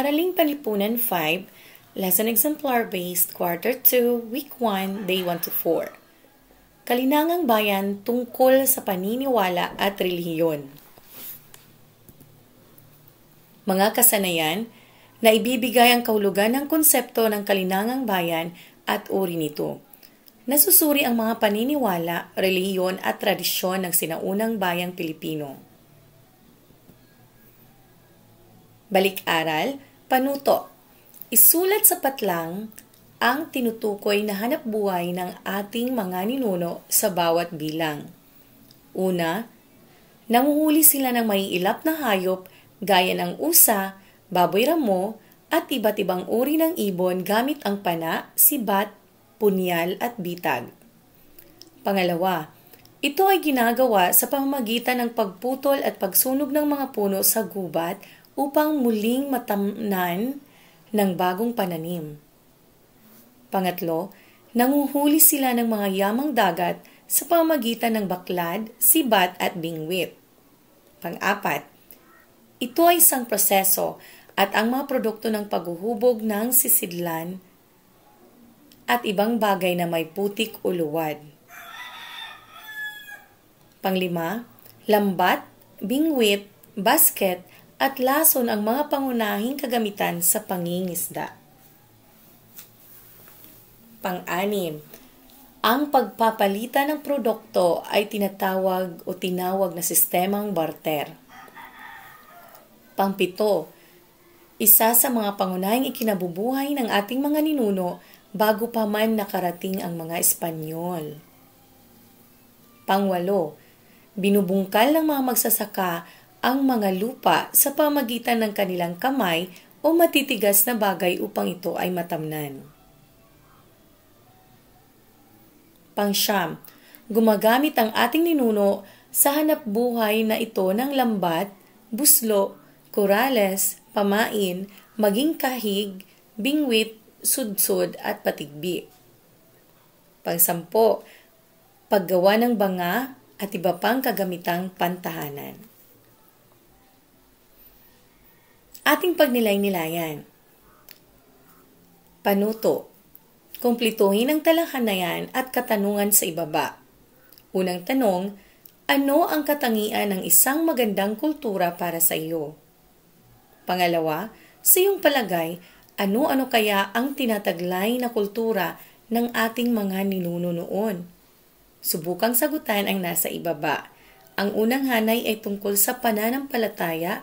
Araling Panlipunan 5, Lesson Exemplar Based, Quarter 2, Week 1, Day 1 to 4. Kalinangang bayan tungkol sa paniniwala at relihiyon. Mga kasanayan na ibibigay ang kahulugan ng konsepto ng kalinangang bayan at uri nito. Nasusuri ang mga paniniwala, relihiyon at tradisyon ng sinaunang bayang Pilipino. Balik-aral, panuto. Isulat sa patlang ang tinutukoy na hanapbuhay ng ating mga ninuno sa bawat bilang. Una, nanguhuli sila ng maiilap na hayop gaya ng usa, baboy ramo, at iba't ibang uri ng ibon gamit ang pana, sibat, punyal at bitag. Pangalawa, ito ay ginagawa sa pamamagitan ng pagputol at pagsunog ng mga puno sa gubat upang muling matamnan ng bagong pananim. Pangatlo, nanguhuli sila ng mga yamang dagat sa pamamagitan ng baklad, sibat at bingwit. Pang-apat, ito ay isang proseso at ang mga produkto ng paghuhubog ng sisidlan at ibang bagay na may putik o luwad. Panglima, lambat, bingwit, basket, at lason ang mga pangunahing kagamitan sa pangingisda. Pang-anim, ang pagpapalitan ng produkto ay tinatawag o tinawag na sistemang barter. Pang-pito, isa sa mga pangunahing ikinabubuhay ng ating mga ninuno bago pa man nakarating ang mga Espanyol. Pang-walo, binubungkal ng mga magsasaka ang mga lupa sa pamagitan ng kanilang kamay o matitigas na bagay upang ito ay matamnan. Pang-siyam, gumagamit ang ating ninuno sa hanapbuhay na ito ng lambat, buslo, korales, pamain, maging kahig, bingwit, sudsod at patigbi. Pang-sampo, paggawa ng banga at iba pang kagamitang pantahanan. Ating pagnilay-nilayan. Panuto. Kumplituhin ang talahanayan at katanungan sa ibaba. Unang tanong, ano ang katangian ng isang magandang kultura para sa iyo? Pangalawa, sa iyong palagay, ano-ano kaya ang tinataglay na kultura ng ating mga ninuno noon? Subukang sagutan ang nasa ibaba. Ang unang hanay ay tungkol sa pananampalataya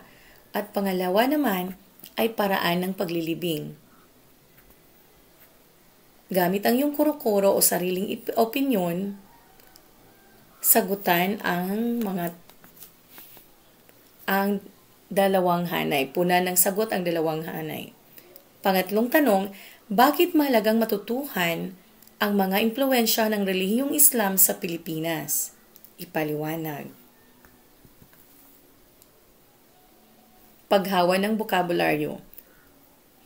at pangalawa naman ay paraan ng paglilibing. Gamit ang iyong kuro-kuro o sariling opinyon, sagutan ang dalawang hanay. Puna ng sagot ang dalawang hanay. Pangatlong tanong, bakit mahalagang matutuhan ang mga impluwensya ng relihiyong Islam sa Pilipinas? Ipaliwanag. Paghawa ng bokabularyo.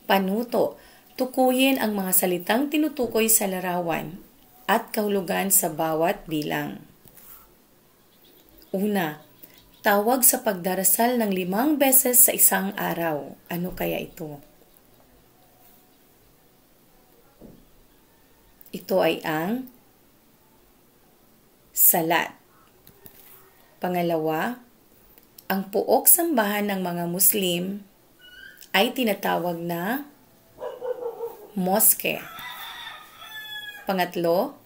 Panuto, tukuyin ang mga salitang tinutukoy sa larawan at kahulugan sa bawat bilang. Una, tawag sa pagdarasal ng 5 beses sa isang araw. Ano kaya ito? Ito ay ang salat. Pangalawa, ang puok sambahan ng mga Muslim ay tinatawag na moske. Pangatlo,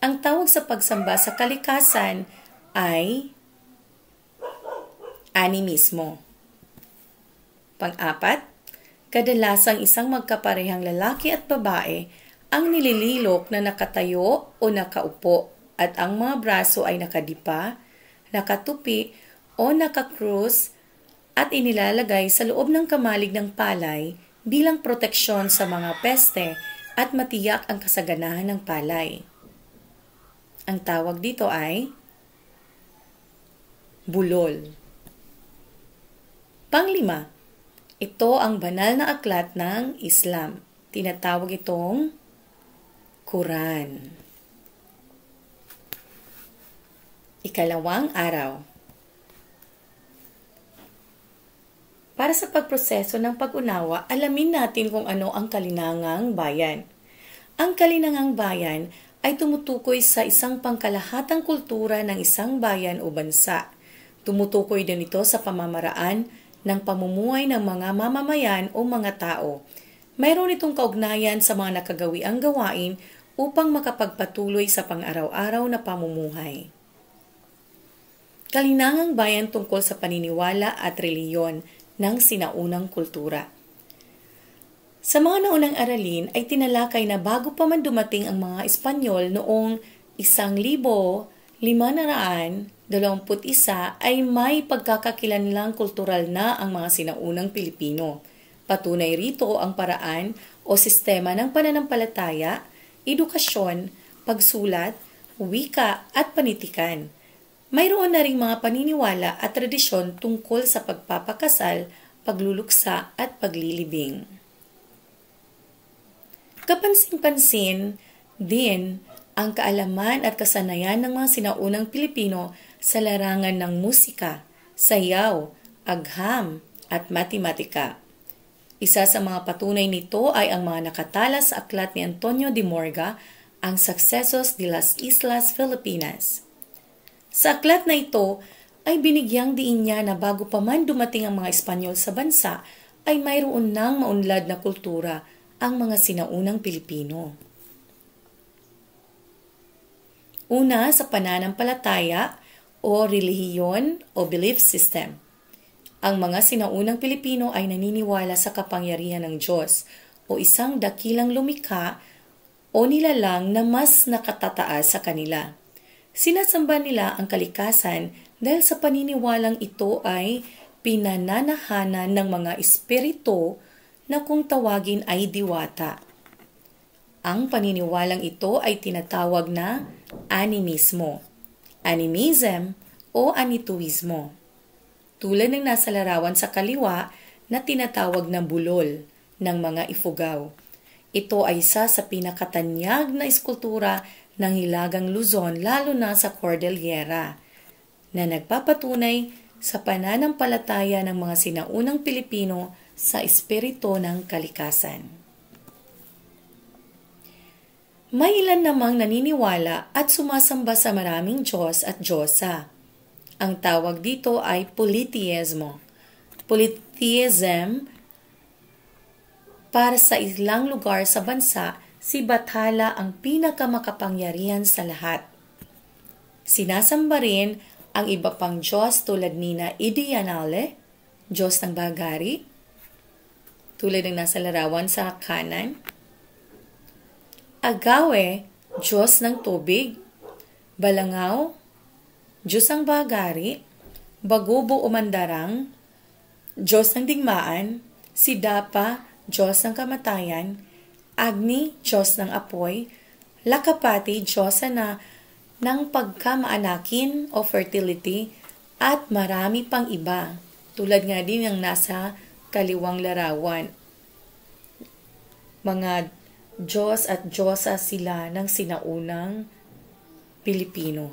ang tawag sa pagsamba sa kalikasan ay animismo. Pang-apat, kadalasang isang magkaparehang lalaki at babae ang nilililok na nakatayo o nakaupo at ang mga braso ay nakadipa, nakatupi o nakakrus at inilalagay sa loob ng kamalig ng palay bilang proteksyon sa mga peste at matiyak ang kasaganahan ng palay. Ang tawag dito ay bulol. Panglima, ito ang banal na aklat ng Islam. Tinatawag itong Quran. Ikalawang araw. Para sa pagproseso ng pag-unawa, alamin natin kung ano ang kalinangang bayan. Ang kalinangang bayan ay tumutukoy sa isang pangkalahatang kultura ng isang bayan o bansa. Tumutukoy din ito sa pamamaraan ng pamumuhay ng mga mamamayan o mga tao. Mayroon itong kaugnayan sa mga nakagawiang gawain upang makapagpatuloy sa pang-araw-araw na pamumuhay. Kalinangang bayan tungkol sa paniniwala at reliyon ng sinaunang kultura. Sa mga naunang aralin ay tinalakay na bago pa man dumating ang mga Espanyol noong 1521 ay may pagkakakilanlang kultural na ang mga sinaunang Pilipino. Patunay rito ang paraan o sistema ng pananampalataya, edukasyon, pagsulat, wika at panitikan. Mayroon na ring mga paniniwala at tradisyon tungkol sa pagpapakasal, pagluluksa at paglilibing. Kapansin-pansin din ang kaalaman at kasanayan ng mga sinaunang Pilipino sa larangan ng musika, sayaw, agham at matematika. Isa sa mga patunay nito ay ang mga nakatala sa aklat ni Antonio de Morga, ang Sucesos de las Islas Filipinas. Sa aklat na ito ay binigyang diin niya na bago pa man dumating ang mga Espanyol sa bansa ay mayroon nang maunlad na kultura ang mga sinaunang Pilipino. Una sa pananampalataya o relihiyon o belief system. Ang mga sinaunang Pilipino ay naniniwala sa kapangyarihan ng Diyos o isang dakilang lumikha o nilalang na mas nakatataas sa kanila. Sinasamba nila ang kalikasan dahil sa paniniwalang ito ay pinananahanan ng mga espiritu na kung tawagin ay diwata. Ang paniniwalang ito ay tinatawag na animismo, animism o anituismo. Tulad ng nasa larawan sa kaliwa na tinatawag na bulol ng mga Ifugao. Ito ay isa sa pinakatanyag na eskultura ng Hilagang Luzon lalo na sa Cordillera na nagpapatunay sa pananampalataya ng mga sinaunang Pilipino sa espiritu ng kalikasan. May ilan namang naniniwala at sumasamba sa maraming Diyos at Diyosa. Ang tawag dito ay polytheismo. Polytheism, para sa ilang lugar sa bansa, si Bathala ang pinakamakapangyarihan sa lahat. Sinasamba rin ang iba pang Diyos tulad ni na Idiyanale, Diyos ng Bagari, tulad ng nasa larawan sa kanan. Agawe, Diyos ng Tubig. Balangaw, Diyos ng Bagari. Bagubo o Mandarang, Diyos ng Digmaan. Sidapa, Diyos ng Kamatayan. Agni, Diyos ng Apoy. Lakapati, Diyos ng pagkamaanakin o fertility. At marami pang iba, tulad nga din ng nasa kaliwang larawan. Mga Diyos at Diyosa sila ng sinaunang Pilipino.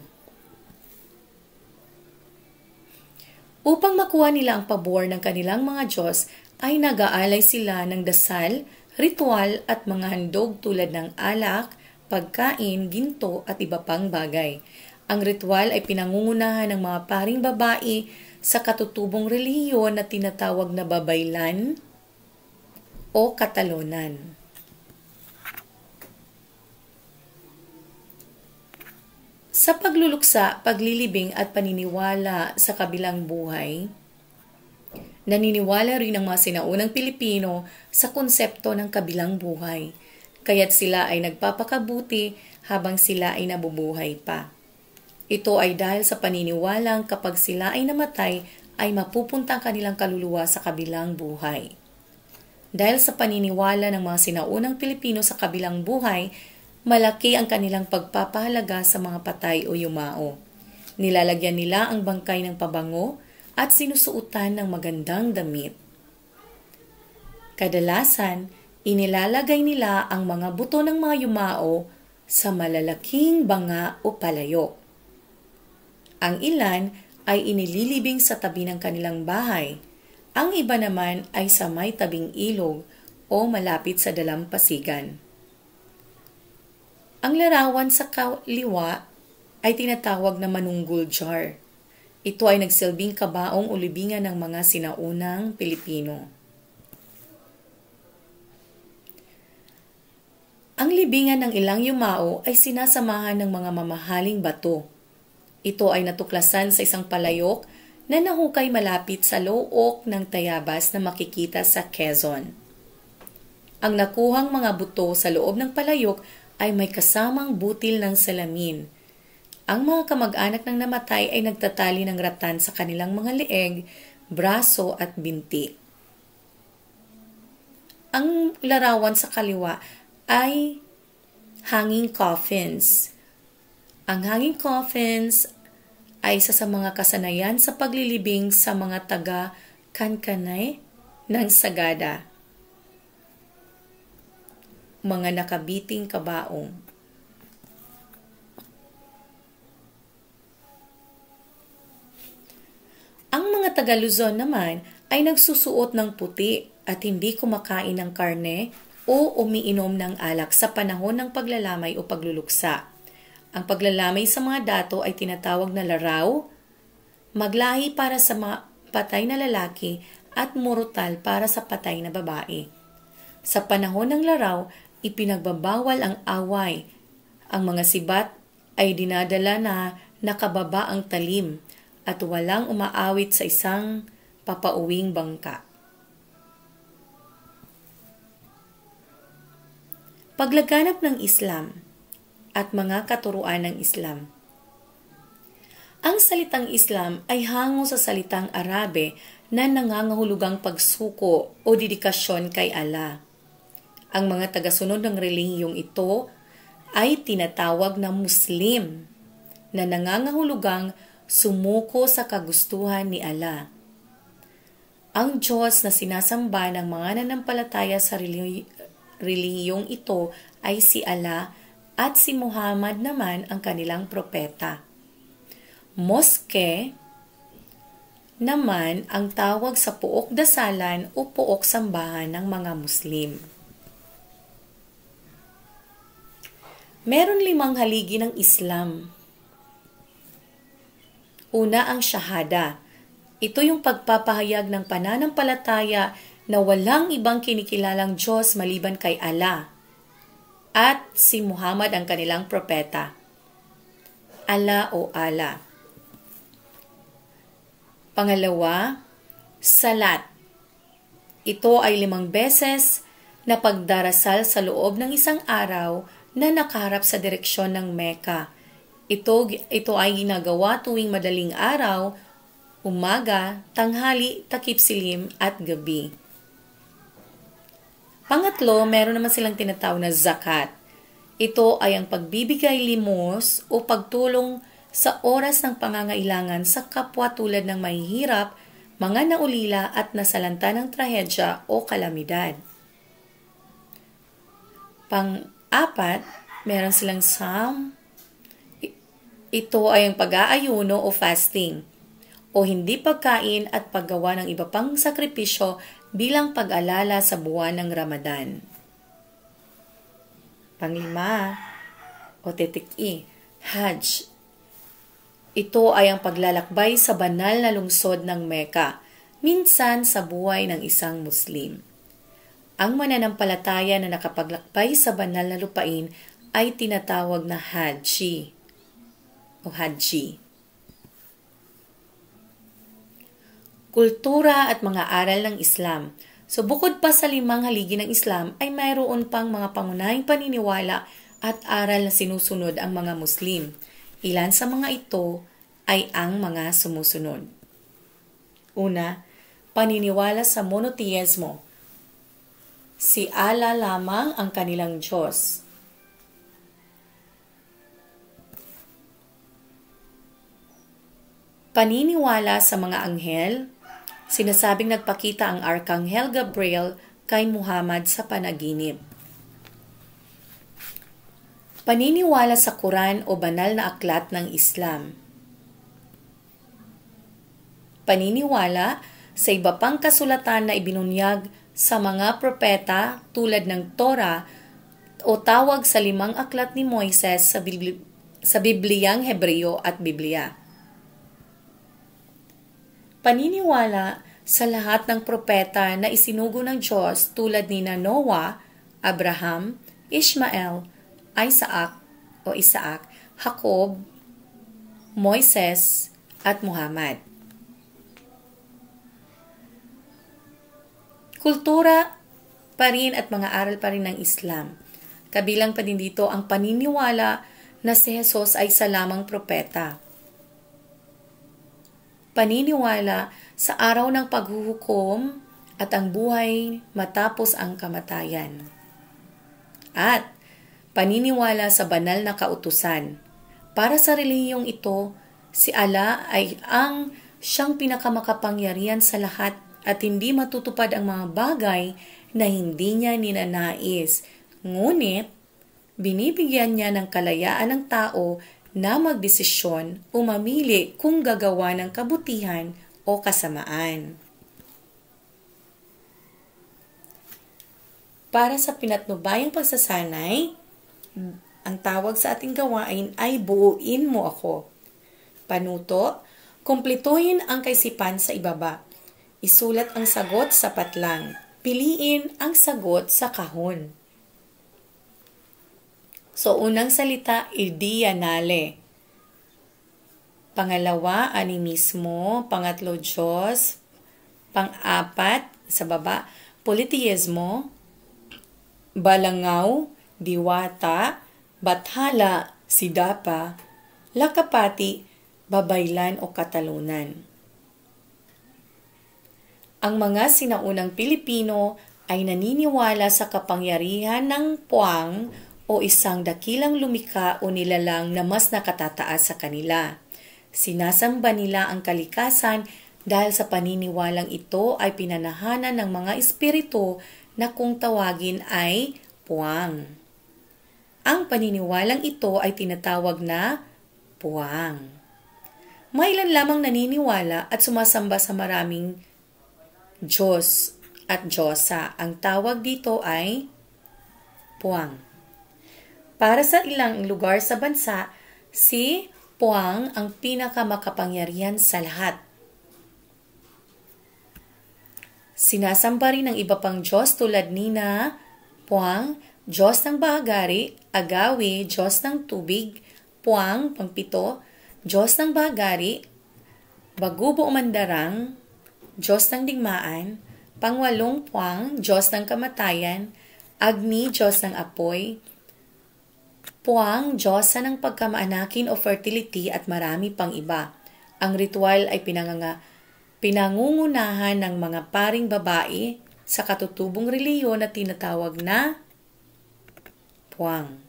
Upang makuha nila ang pabor ng kanilang mga Diyos, ay nag-aalay sila ng dasal, ritual at mga handog tulad ng alak, pagkain, ginto at iba pang bagay. Ang ritual ay pinangungunahan ng mga paring babae sa katutubong relihiyon na tinatawag na babaylan o katalonan. Sa pagluluksa, paglilibing at paniniwala sa kabilang buhay, naniniwala rin ang mga sinaunang Pilipino sa konsepto ng kabilang buhay, kaya't sila ay nagpapakabuti habang sila ay nabubuhay pa. Ito ay dahil sa paniniwalang kapag sila ay namatay, ay mapupunta ang kanilang kaluluwa sa kabilang buhay. Dahil sa paniniwala ng mga sinaunang Pilipino sa kabilang buhay, malaki ang kanilang pagpapahalaga sa mga patay o yumao. Nilalagyan nila ang bangkay ng pabango at sinusuotan ng magandang damit. Kadalasan, inilalagay nila ang mga buto ng mga yumao sa malalaking banga o palayo. Ang ilan ay inililibing sa tabi ng kanilang bahay. Ang iba naman ay sa may tabing ilog o malapit sa dalampasigan. Ang larawan sa kaliwa ay tinatawag na manunggul jar. Ito ay nagsilbing kabaong o libingan ng mga sinaunang Pilipino. Ang libingan ng ilang yumao ay sinasamahan ng mga mamahaling bato. Ito ay natuklasan sa isang palayok na nahukay malapit sa loook ng Tayabas na makikita sa Quezon. Ang nakuhang mga buto sa loob ng palayok ay may kasamang butil ng salamin. Ang mga kamag-anak ng namatay ay nagtatali ng ratan sa kanilang mga leeg, braso at binti. Ang larawan sa kaliwa ay hanging coffins. Ang hanging coffins ay isa sa mga kasanayan sa paglilibing sa mga taga-Kankanay ng Sagada. Mga nakabiting kabaong. Ang mga taga-Luzon naman ay nagsusuot ng puti at hindi kumakain ng karne o umiinom ng alak sa panahon ng paglalamay o pagluluksa. Ang paglalamay sa mga dato ay tinatawag na laraw, maglahi para sa patay na lalaki at murutal para sa patay na babae. Sa panahon ng laraw, ipinagbabawal ang away. Ang mga sibat ay dinadala na nakababa ang talim at walang umaawit sa isang papauwing bangka. Paglaganap ng Islam at mga katuruan ng Islam. Ang salitang Islam ay hango sa salitang Arabe na nangangahulugang pagsuko o dedikasyon kay Allah. Ang mga tagasunod ng relihiyong ito ay tinatawag na Muslim na nangangahulugang sumuko sa kagustuhan ni Allah. Ang Diyos na sinasamba ng mga nanampalataya sa relihiyong ito ay si Allah at si Muhammad naman ang kanilang propeta. Moske naman ang tawag sa puok dasalan o puok sambahan ng mga Muslim. Meron 5 haligi ng Islam. Una ang Shahada. Ito yung pagpapahayag ng pananampalataya na walang ibang kinikilalang Diyos maliban kay Allah at si Muhammad ang kanilang propeta. Allah o Allah. Pangalawa, Salat. Ito ay 5 beses na pagdarasal sa loob ng isang araw na nakaharap sa direksyon ng Mecca. Ito ay ginagawa tuwing madaling araw, umaga, tanghali, takip silim at gabi. Pangatlo, meron naman silang tinatawag na zakat. Ito ay ang pagbibigay limos o pagtulong sa oras ng pangangailangan sa kapwa tulad ng mahihirap, mga naulila at nasalanta ng trahedya o kalamidad. Pang-apat, meron silang Psalm. Ito ay ang pag-aayuno o fasting o hindi pagkain at paggawa ng iba pang sakripisyo bilang pag-alala sa buwan ng Ramadan. Panglima, o titik-i, Hajj. Ito ay ang paglalakbay sa banal na lungsod ng Mecca, minsan sa buhay ng isang Muslim. Ang mananampalataya na nakapaglakbay sa banal na lupain ay tinatawag na Haji o Haji. Kultura at mga aral ng Islam. So bukod pa sa 5 haligi ng Islam ay mayroon pang mga pangunahing paniniwala at aral na sinusunod ang mga Muslim. Ilan sa mga ito ay ang mga sumusunod. Una, paniniwala sa monotheismo. Si Allah lamang ang kanilang Diyos. Paniniwala sa mga anghel. Sinasabing nagpakita ang Arkanghel Gabriel kay Muhammad sa panaginip. Paniniwala sa Quran o banal na aklat ng Islam. Paniniwala sa iba pang kasulatan na ibinunyag sa mga propeta tulad ng Torah o tawag sa 5 aklat ni Moises sa Bibliyang Hebreo at Biblia. Paniniwala sa lahat ng propeta na isinugo ng Diyos tulad ni Noah, Abraham, Ishmael, Isaac, Jacob, Moises, at Muhammad. Kultura pa rin at mga aral pa rin ng Islam. Kabilang pa din dito ang paniniwala na si Jesus ay isa lamang propeta. Paniniwala sa araw ng paghuhukom at ang buhay matapos ang kamatayan. At paniniwala sa banal na kautusan. Para sa relihiyong ito, si Allah ay siyang pinakamakapangyarihan sa lahat at hindi matutupad ang mga bagay na hindi niya ninanais. Ngunit, binibigyan niya ng kalayaan ng tao na magdesisyon o mamili kung gagawa ng kabutihan o kasamaan. Para sa pinatnubayang pagsasanay, ang tawag sa ating gawain ay buuin mo ako. Panuto, kumpletuhin ang kaisipan sa ibaba. Isulat ang sagot sa patlang. Piliin ang sagot sa kahon. So, unang salita, idiyanale. Pangalawa, animismo. Pangatlo, Diyos. Pang-apat, sa baba, politeísmo. Balangaw, diwata. Bathala, sidapa. Lakapati, babaylan o katalunan. Ang mga sinaunang Pilipino ay naniniwala sa kapangyarihan ng puwang o isang dakilang lumikha o nilalang na mas nakatataas sa kanila. Sinasamba nila ang kalikasan dahil sa paniniwalang ito ay pinanahanan ng mga espiritu na kung tawagin ay puwang. Ang paniniwalang ito ay tinatawag na puwang. May ilan lamang naniniwala at sumasamba sa maraming Diyos at Diyosa. Ang tawag dito ay puwang. Para sa ilang lugar sa bansa, si puwang ang pinakamakapangyarihan sa lahat. Sinasamba rin ng iba pang Diyos tulad ni na puwang, Diyos ng bahagari, agawi, Diyos ng tubig, puwang, pangpito, Diyos ng bahagari, bagubo mandarang, Diyos ng digmaan, pangwalong puwang, Diyos ng kamatayan, Agni, Diyos ng apoy, puwang, Diyos ng pagkamaanakin o fertility at marami pang iba. Ang ritual ay pinangungunahan ng mga paring babae sa katutubong reliyon na tinatawag na puwang.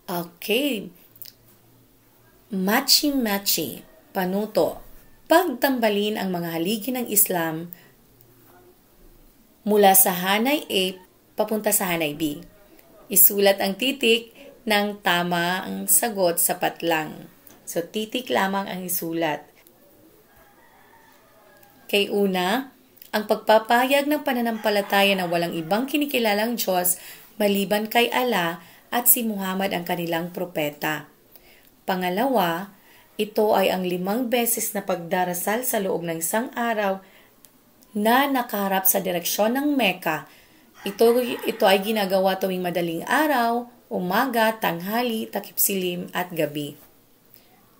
Okay. Machi-machi, panuto. Pagtambalin ang mga haligi ng Islam mula sa hanay A papunta sa hanay B. Isulat ang titik ng tama ang sagot sa patlang. So, titik lamang ang isulat. Kay una, ang pagpapayag ng pananampalataya na walang ibang kinikilalang Diyos maliban kay Allah at si Muhammad ang kanilang propeta. Pangalawa, ito ay ang 5 beses na pagdarasal sa loob ng isang araw na nakaharap sa direksyon ng Mecca. Ito ay ginagawa tuwing madaling araw, umaga, tanghali, takipsilim at gabi.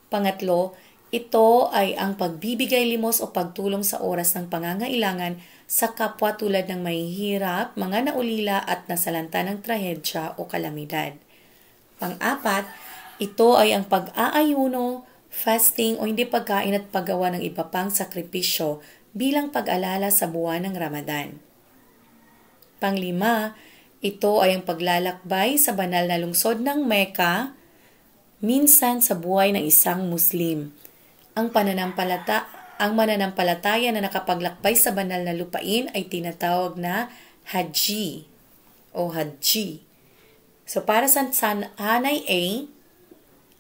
Pangatlo, ito ay ang pagbibigay limos o pagtulong sa oras ng pangangailangan sa kapwa tulad ng mahihirap, mga naulila at nasalanta ng trahedya o kalamidad. Pang-apat, ito ay ang pag-aayuno, fasting o hindi pagkain at paggawa ng iba pang sakripisyo bilang pag-alala sa buwan ng Ramadan. Pang-5, ito ay ang paglalakbay sa banal na lungsod ng Mecca, minsan sa buhay ng isang Muslim. Ang mananampalataya na nakapaglakbay sa banal na lupain ay tinatawag na Haji o Haji. So para sa hanay A,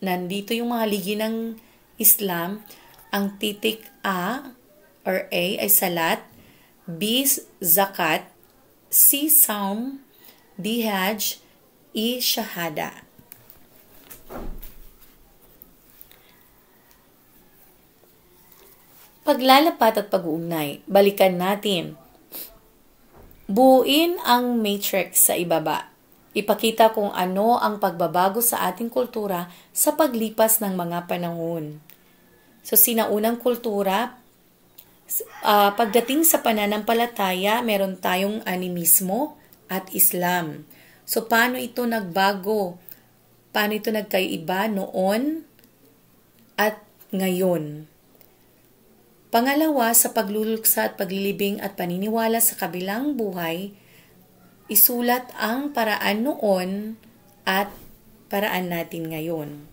nandito yung mga ligi ng Islam. Ang titik A or A ay salat, B zakat, C saum, D hajj, E shahada. Paglalapat at pag-uugnay, balikan natin. Buuin ang matrix sa ibaba. Ipakita kung ano ang pagbabago sa ating kultura sa paglipas ng mga panahon. So, sinaunang kultura, pagdating sa pananampalataya, meron tayong animismo at Islam. So, paano ito nagbago? Paano ito nagkaiba noon at ngayon? Pangalawa, sa pagluluksa at paglilibing at paniniwala sa kabilang buhay, isulat ang paraan noon at paraan natin ngayon.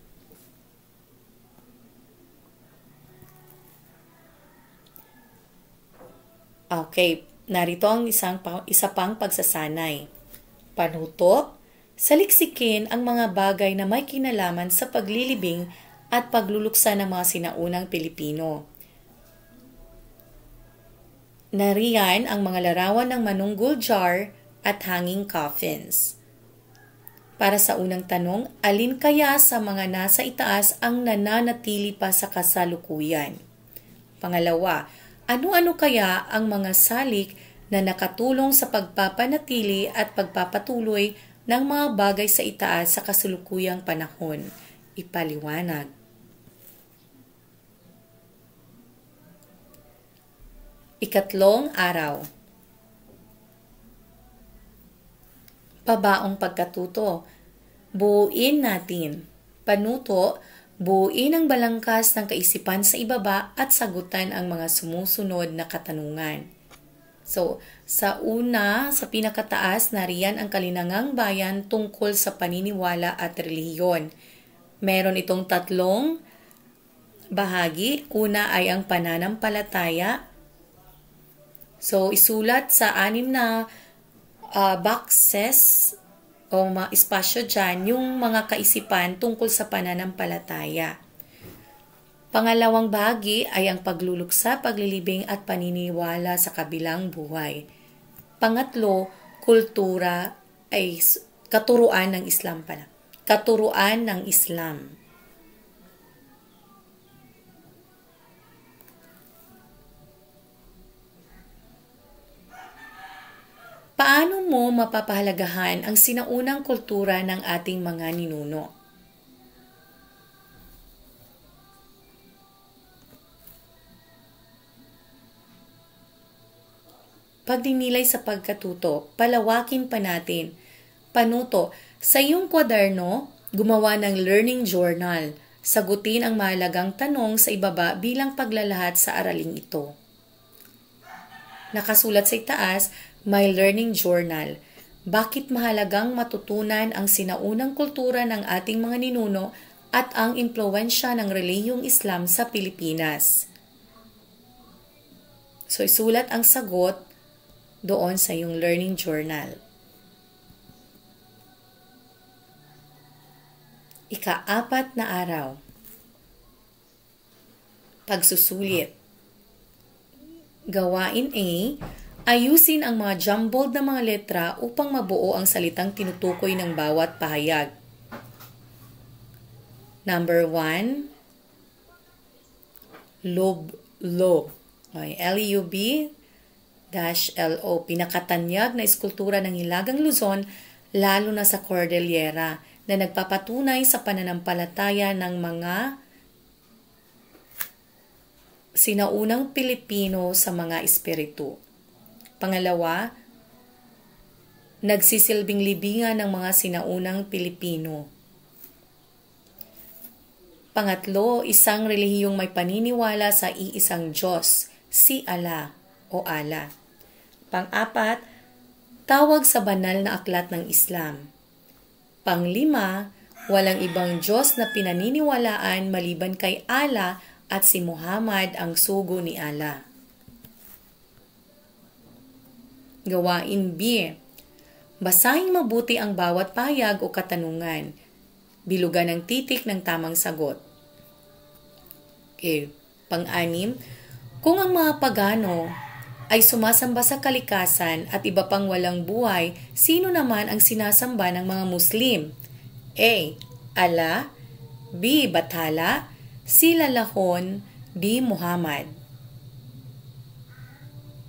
Okay, narito ang isa pang pagsasanay. Panuto, saliksikin ang mga bagay na may kinalaman sa paglilibing at pagluluksa ng mga sinaunang Pilipino. Nariyan ang mga larawan ng manunggul jar at hanging coffins. Para sa unang tanong, alin kaya sa mga nasa itaas ang nananatili pa sa kasalukuyan? Pangalawa, ano-ano kaya ang mga salik na nakatulong sa pagpapanatili at pagpapatuloy ng mga bagay sa itaas sa kasalukuyang panahon? Ipaliwanag. Ikatlong araw. Pabaong pagkatuto. Buuin natin. Panuto, buuin ang balangkas ng kaisipan sa ibaba at sagutan ang mga sumusunod na katanungan. So, sa pinakataas, nariyan ang kalinangang bayan tungkol sa paniniwala at relihiyon. Meron itong tatlong bahagi. Una ay ang pananampalataya. So, isulat sa 6 na boxes o mga espasyo dyan yung mga kaisipan tungkol sa pananampalataya. Pangalawang bahagi ay ang pagluluksa, paglilibing at paniniwala sa kabilang buhay. Pangatlo, kultura ay katuruan ng Islam pala. Katuruan ng Islam. Paano mo mapapahalagahan ang sinaunang kultura ng ating mga ninuno? Pagdinilay sa pagkatuto, palawakin pa natin. Panuto, sa iyong kwaderno, gumawa ng learning journal. Sagutin ang mahalagang tanong sa ibaba bilang paglalahad sa araling ito. Nakasulat sa itaas, My Learning Journal. Bakit mahalagang matutunan ang sinaunang kultura ng ating mga ninuno at ang impluwensya ng relihiyong Islam sa Pilipinas? So, isulat ang sagot doon sa iyong learning journal. Ika-4 na araw. Pagsusulit. Gawain A, ayusin ang mga jumbled na mga letra upang mabuo ang salitang tinutukoy ng bawat pahayag. Number 1, Lublo. L-U-B-L-O. Pinakatanyag na eskultura ng Hilagang Luzon, lalo na sa Cordillera, na nagpapatunay sa pananampalataya ng mga sinaunang Pilipino sa mga espiritu. Pangalawa, nagsisilbing libingan ng mga sinaunang Pilipino. Pangatlo, isang relihiyong may paniniwala sa iisang Diyos, si Allah o Allah. Pang-apat, tawag sa banal na aklat ng Islam. Pang-5, walang ibang Diyos na pinaniniwalaan maliban kay Allah at si Muhammad ang sugo ni Allah. Gawain B. Basahin mabuti ang bawat pahayag o katanungan. Bilugan ng titik ng tamang sagot. Okay. Pang-anim, kung ang mga pagano ay sumasamba sa kalikasan at iba pang walang buhay, sino naman ang sinasamba ng mga Muslim? A. Allah, B. Bathala, C. Lalahon, D. Muhammad.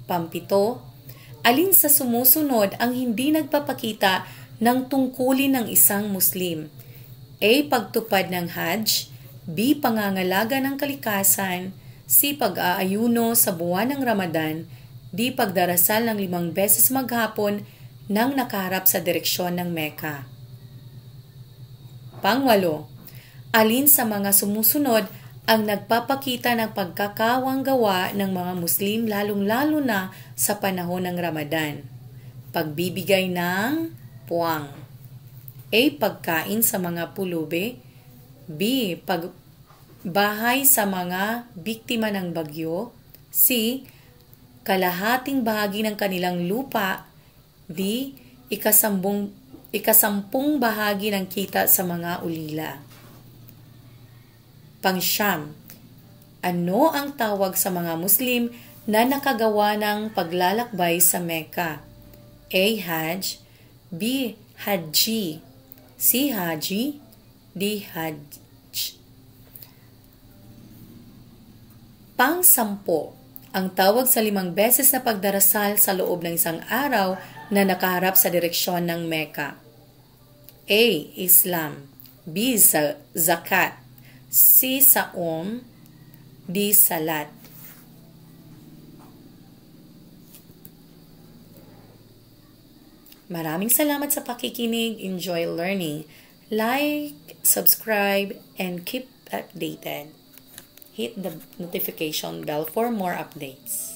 Pampito, alin sa sumusunod ang hindi nagpapakita ng tungkulin ng isang Muslim? A. Pagtupad ng Hajj, B. Pangangalaga ng kalikasan, C. Pag-aayuno sa buwan ng Ramadan, D. Pagdarasal ng 5 beses maghapon nang nakaharap sa direksyon ng Mecca. Pangwalo, alin sa mga sumusunod ang nagpapakita ng pagkakawang gawa ng mga Muslim lalong-lalo na sa panahon ng Ramadan? Pagbibigay ng puwang. A. Pagkain sa mga pulube, B. Pagbahay sa mga biktima ng bagyo, C. Kalahating bahagi ng kanilang lupa, D. Ikasampung bahagi ng kita sa mga ulila. Pangsyam, ano ang tawag sa mga Muslim na nakagawa ng paglalakbay sa Mecca? A. Hajj, B. Haji, C. Haji, D. Hajj. Pang-sampo, ang tawag sa 5 beses na pagdarasal sa loob ng isang araw na nakaharap sa direksyon ng Mecca. A. Islam, B. Zakat, C. Saum, D. Salat. Maraming salamat sa pakikinig. Enjoy learning. Like, subscribe, and keep updated. Hit the notification bell for more updates.